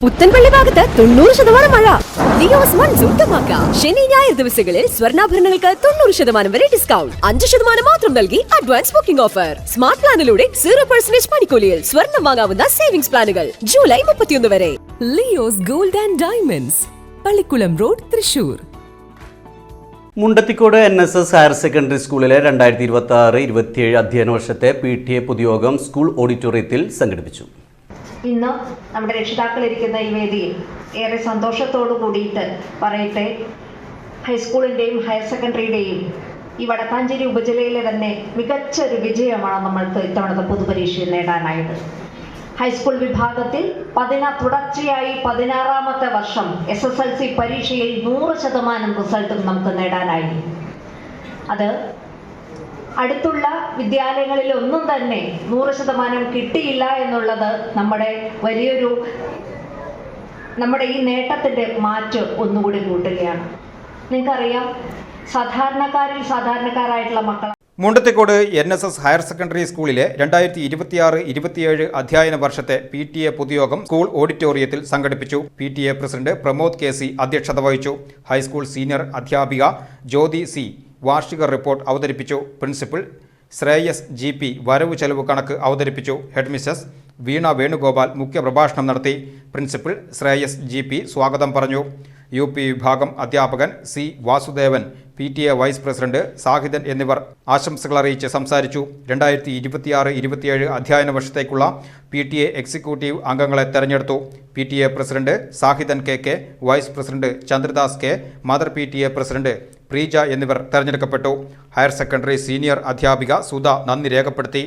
പുത്തൻപള്ളി ഭാഗത്ത് 90% മഴ. ലിയോസ് മൺസൂൺ ധമാക്ക. ശനി ഞായർ ദിവസങ്ങളിൽ സ്വർണ്ണാഭരണങ്ങൾക്ക് 90% വരെ ഡിസ്കൗണ്ട്. 5% മാത്രം നൽകി അഡ്വാൻസ് ബുക്കിംഗ് ഓഫർ. സ്മാർട്ട് പ്ലാനിലൂടെ 0% പണിക്കൂലിയിൽ സ്വർണ്ണം വാങ്ങാവുന്ന സേവിംഗ്സ് പ്ലാനുകൾ ജൂലൈ 31 വരെ. Leo's gold and diamonds, Pallikkulam road, Thrissur. Mundathikode NSS higher secondary സ്കൂളിലെ 2026-27 അധ്യയന വർഷത്തെ PTA പൊതുയോഗം സ്കൂൾ ഓഡിറ്റോറിയത്തിൽ സംഘടിപ്പിച്ചു. ഇന്ന് നമ്മുടെ രക്ഷിതാക്കൾ ഇരിക്കുന്ന ഈ വേദിയിൽ ഏറെ സന്തോഷത്തോടു കൂടിയിട്ട് പറയട്ടെ, ഹൈസ്കൂളിൻ്റെയും ഹയർ സെക്കൻഡറിയുടെയും ഈ വടക്കാഞ്ചേരി ഉപജില്ലയിലെ തന്നെ മികച്ചൊരു വിജയമാണ് നമ്മൾക്ക് ഇത്തവണത്തെ പൊതുപരീക്ഷയിൽ നേടാനായത്. ഹൈസ്കൂൾ വിഭാഗത്തിൽ തുടർച്ചയായി 16ാമത്തെ വർഷം SSLC പരീക്ഷയിൽ 100% റിസൾട്ടും നമുക്ക് നേടാനായി. അത് അടുത്തുള്ള വിദ്യാലയങ്ങളിൽ ഒന്നും തന്നെ 100% കിട്ടിയില്ല എന്നുള്ളത് നമ്മുടെ ഈ നേട്ടത്തിൻ്റെ മാറ്റ് ഒന്നുകൂടി കൂട്ടുകയാണ്. നിങ്ങൾക്കറിയാം, സാധാരണക്കാരായിട്ടുള്ള മക്കൾ മുണ്ടത്തിക്കോട് NSS ഹയർ സെക്കൻഡറി സ്കൂളിലെ 2026-27 അധ്യയന വർഷത്തെ PTA പൊതുയോഗം സ്കൂൾ ഓഡിറ്റോറിയത്തിൽ സംഘടിപ്പിച്ചു. PTA പ്രസിഡന്റ് പ്രമോദ് KC അധ്യക്ഷത വഹിച്ചു. ഹൈസ്കൂൾ സീനിയർ അധ്യാപിക ജ്യോതി C വാർഷിക റിപ്പോർട്ട് അവതരിപ്പിച്ചു. പ്രിൻസിപ്പൽ ശ്രേയസ് GP വരവ് ചെലവ് കണക്ക് അവതരിപ്പിച്ചു. ഹെഡ്മിസ്ട്രസ് വീണ വേണുഗോപാൽ മുഖ്യപ്രഭാഷണം നടത്തി. പ്രിൻസിപ്പൽ ശ്രേയസ് GP സ്വാഗതം പറഞ്ഞു. UP വിഭാഗം അധ്യാപകൻ C Vasudevan, PTA vice president Sahidan എന്നിവർ ആശംസകൾ അറിയിച്ച് സംസാരിച്ചു. 2026-27 അധ്യയന വർഷത്തേക്കുള്ള PTA എക്സിക്യൂട്ടീവ് അംഗങ്ങളെ തെരഞ്ഞെടുത്തു. PTA president Sahidan KK, vice president Chandradas K, mother PTA president Preeja എന്നിവർ തെരഞ്ഞെടുക്കപ്പെട്ടു. ഹയർ സെക്കൻഡറി സീനിയർ അധ്യാപിക സുധ നന്ദി രേഖപ്പെടുത്തി.